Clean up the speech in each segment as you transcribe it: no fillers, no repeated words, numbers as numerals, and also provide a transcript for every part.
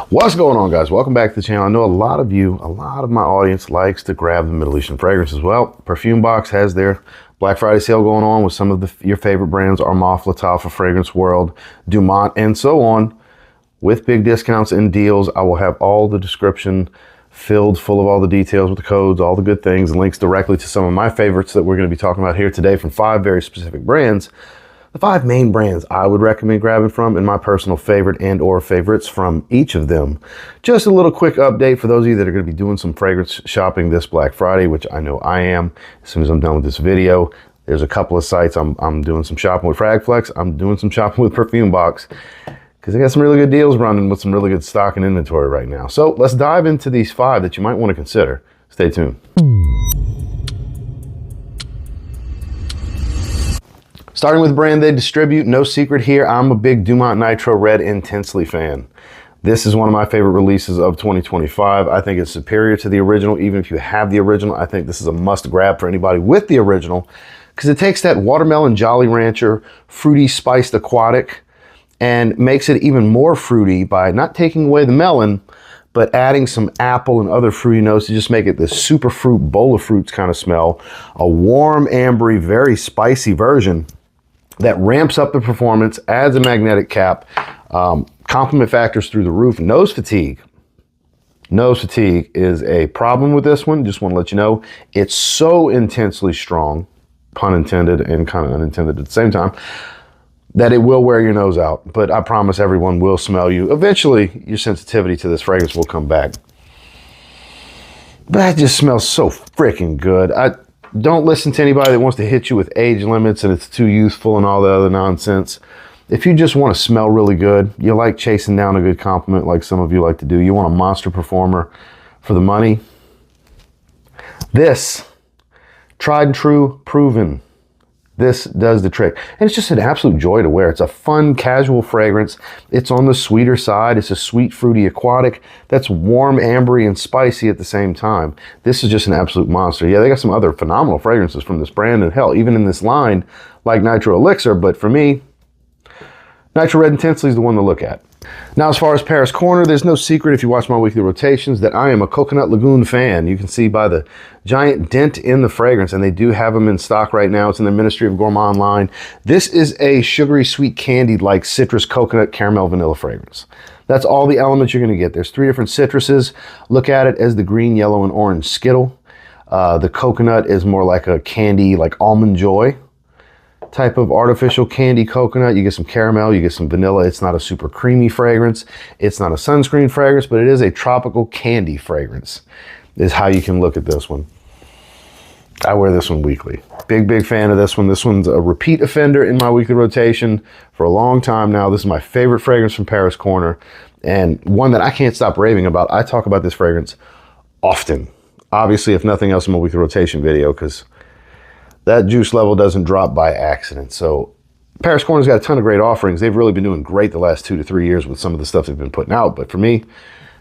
What's going on, guys? Welcome back to the channel. I know a lot of my audience likes to grab the Middle Eastern fragrance as well. Perfume Box has their Black Friday sale going on with some of your favorite brands, Armaf, Lattafa, Fragrance World, Dumont, and so on, with big discounts and deals. I will have all the description filled full of all the details with the codes, all the good things, and links directly to some of my favorites that we're going to be talking about here today from 5 very specific brands. The 5 main brands I would recommend grabbing from, and my personal favorite and or favorites from each of them. Just a little quick update for those of you that are going to be doing some fragrance shopping this Black Friday, which I know I am. As soon as I'm done with this video, there's a couple of sites I'm doing some shopping with. Fragflex, I'm doing some shopping with Perfume Box, because they got some really good deals running with some really good stock and inventory right now. So let's dive into these 5 that you might want to consider. Stay tuned. Starting with the brand they distribute, no secret here, I'm a big Dumont Nitro Red Intensely fan. This is one of my favorite releases of 2025. I think it's superior to the original. Even if you have the original, I think this is a must grab for anybody with the original, because it takes that watermelon Jolly Rancher, fruity spiced aquatic, and makes it even more fruity by not taking away the melon, but adding some apple and other fruity notes to just make it this super fruit, bowl of fruits kind of smell. A warm, ambery, very spicy version that ramps up the performance, adds a magnetic cap, compliment factors through the roof. Nose fatigue. Nose fatigue is a problem with this one. Just want to let you know, it's so intensely strong, pun intended and kind of unintended at the same time, that it will wear your nose out. But I promise everyone will smell you. Eventually, your sensitivity to this fragrance will come back. But that just smells so freaking good. Don't listen to anybody that wants to hit you with age limits and it's too youthful and all the other nonsense. If you just want to smell really good, you like chasing down a good compliment like some of you like to do, you want a monster performer for the money, this, tried and true, proven, this does the trick. And it's just an absolute joy to wear. It's a fun, casual fragrance. It's on the sweeter side. It's a sweet, fruity aquatic that's warm, ambery, and spicy at the same time. This is just an absolute monster. Yeah, they got some other phenomenal fragrances from this brand, and hell, even in this line, like Nitro Elixir, but for me, Nitro Red Intensely is the one to look at. Now, as far as Paris Corner, there's no secret if you watch my weekly rotations that I am a Coconut Lagoon fan. You can see by the giant dent in the fragrance, and they do have them in stock right now. It's in the Ministry of Gourmand line. This is a sugary, sweet, candied like citrus, coconut, caramel, vanilla fragrance. That's all the elements you're going to get. There's 3 different citruses. Look at it as the green, yellow, and orange Skittle. The coconut is more like a candy, like Almond Joy type of artificial candy coconut. You get some caramel, you get some vanilla. It's not a super creamy fragrance. It's not a sunscreen fragrance, but it is a tropical candy fragrance, is how you can look at this one. I wear this one weekly. Big fan of this one. This one's a repeat offender in my weekly rotation for a long time now. This is my favorite fragrance from Paris Corner, and one that I can't stop raving about. I talk about this fragrance often. Obviously, if nothing else, in my weekly rotation video, because that juice level doesn't drop by accident. So Paris Corner's got a ton of great offerings. They've really been doing great the last 2 to 3 years with some of the stuff they've been putting out. But for me,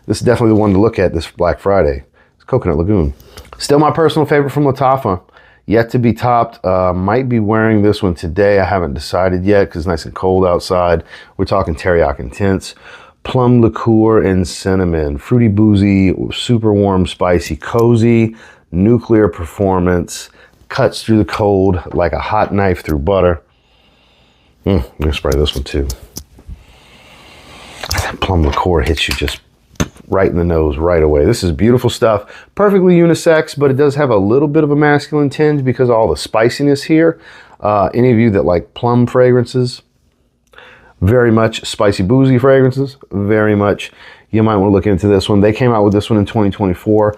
this is definitely the one to look at this Black Friday. It's Coconut Lagoon. Still my personal favorite from Lattafa. Yet to be topped. Might be wearing this one today. I haven't decided yet because it's nice and cold outside. We're talking Teriaq Intense. Plum liqueur and cinnamon. Fruity, boozy, super warm, spicy, cozy, nuclear performance. Cuts through the cold like a hot knife through butter. I'm gonna spray this one too. That plum liqueur hits you just right in the nose right away. This is beautiful stuff. Perfectly unisex, but it does have a little bit of a masculine tinge because of all the spiciness here. Any of you that like plum fragrances, very much spicy, boozy fragrances, very much, you might want to look into this one. They came out with this one in 2024.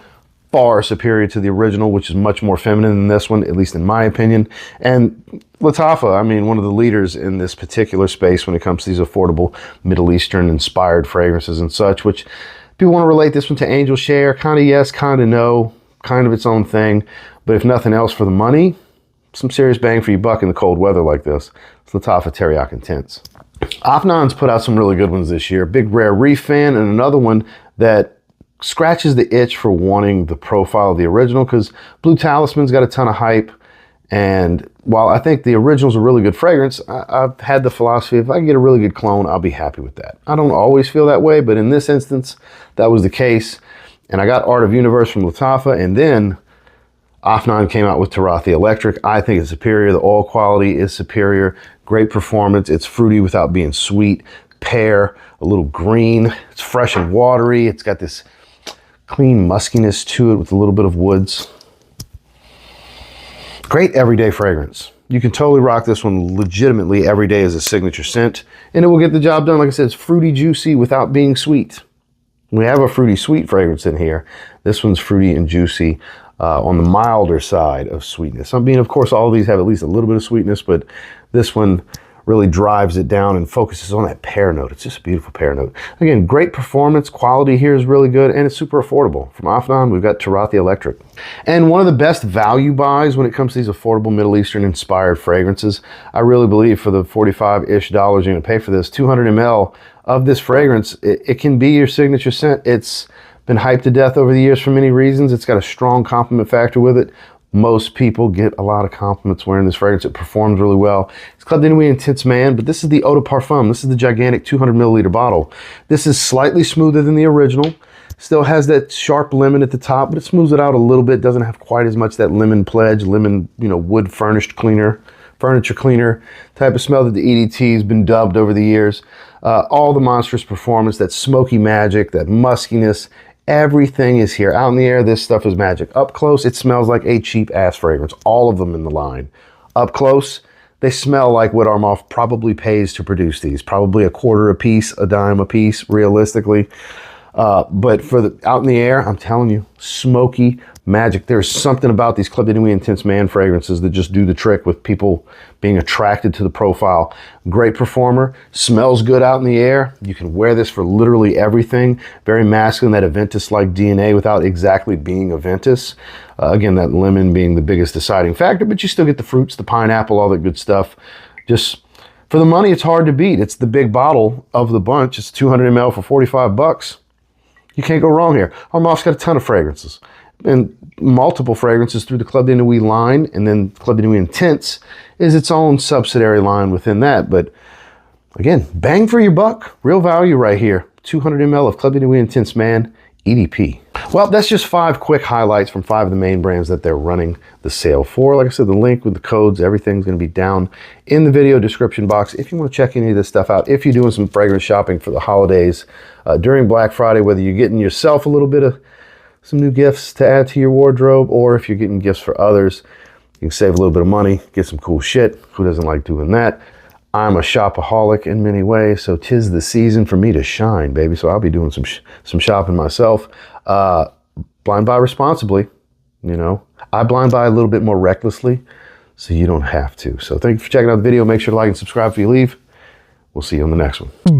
Far superior to the original, which is much more feminine than this one, at least in my opinion. And Lattafa, I mean, one of the leaders in this particular space when it comes to these affordable Middle Eastern inspired fragrances and such, which people want to relate this one to Angel Share. Kind of yes, kind of no, kind of its own thing. But if nothing else, for the money, some serious bang for your buck in the cold weather like this. It's Lattafa Teriaq Intense. Afnan's put out some really good ones this year. Big Rare Reef fan, and another one that scratches the itch for wanting the profile of the original, because Blue Talisman's got a ton of hype, and while I think the original is a really good fragrance, I've had the philosophy, if I can get a really good clone, I'll be happy with that. I don't always feel that way, but in this instance, that was the case. And I got Art of Universe from Lattafa, and then Afnan came out with Turathi Electric. I think it's superior. The oil quality is superior. Great performance. It's fruity without being sweet. Pear, a little green. It's fresh and watery. It's got this clean muskiness to it with a little bit of woods. Great everyday fragrance. You can totally rock this one legitimately every day as a signature scent, and it will get the job done. Like I said, it's fruity, juicy without being sweet. We have a fruity sweet fragrance in here. This one's fruity and juicy on the milder side of sweetness. I mean, of course, all of these have at least a little bit of sweetness, but this one really drives it down and focuses on that pear note. It's just a beautiful pear note. Again, great performance. Quality here is really good, and it's super affordable. From Afnan, we've got Turathi Electric. And one of the best value buys when it comes to these affordable Middle Eastern inspired fragrances, I really believe for the 45-ish dollars you're gonna pay for this, 200 ml of this fragrance, it can be your signature scent. It's been hyped to death over the years for many reasons. It's got a strong compliment factor with it. Most people get a lot of compliments wearing this fragrance. It performs really well. It's Club de Nuit Intense Man, but this is the Eau de Parfum. This is the gigantic 200 milliliter bottle. This is slightly smoother than the original. Still has that sharp lemon at the top, but it smooths it out a little bit. Doesn't have quite as much that lemon pledge, lemon, wood furniture cleaner type of smell that the EDT has been dubbed over the years. All the monstrous performance, that smoky magic, that muskiness, everything is here. Out in the air, this stuff is magic. Up close, it smells like a cheap ass fragrance. All of them in the line. Up close, they smell like what Armaf probably pays to produce these. Probably a quarter a piece, a dime a piece, realistically. But for the out in the air, I'm telling you, smoky magic. There's something about these Club de Nuit Intense Man fragrances that just do the trick with people being attracted to the profile. Great performer, smells good out in the air. You can wear this for literally everything. Very masculine, that Aventus-like DNA without exactly being Aventus. Again, that lemon being the biggest deciding factor, but you still get the fruits, the pineapple, all that good stuff. Just for the money, it's hard to beat. It's the big bottle of the bunch. It's 200 ml for 45 bucks. You can't go wrong here. Armaf's got a ton of fragrances and multiple fragrances through the Club de Nuit line, and then Club de Nuit Intense is its own subsidiary line within that. But again, bang for your buck, real value right here. 200 ml of Club de Nuit Intense Man EDP. Well, that's just 5 quick highlights from 5 of the main brands that they're running the sale for. Like I said, the link with the codes, everything's going to be down in the video description box if you want to check any of this stuff out. If you're doing some fragrance shopping for the holidays during Black Friday, whether you're getting yourself a little bit of some new gifts to add to your wardrobe, or if you're getting gifts for others, you can save a little bit of money, get some cool shit. Who doesn't like doing that? I'm a shopaholic in many ways, so 'tis the season for me to shine, baby. So I'll be doing some shopping myself. Blind buy responsibly, I blind buy a little bit more recklessly, so you don't have to. So thank you for checking out the video. Make sure to like and subscribe before you leave. We'll see you on the next one.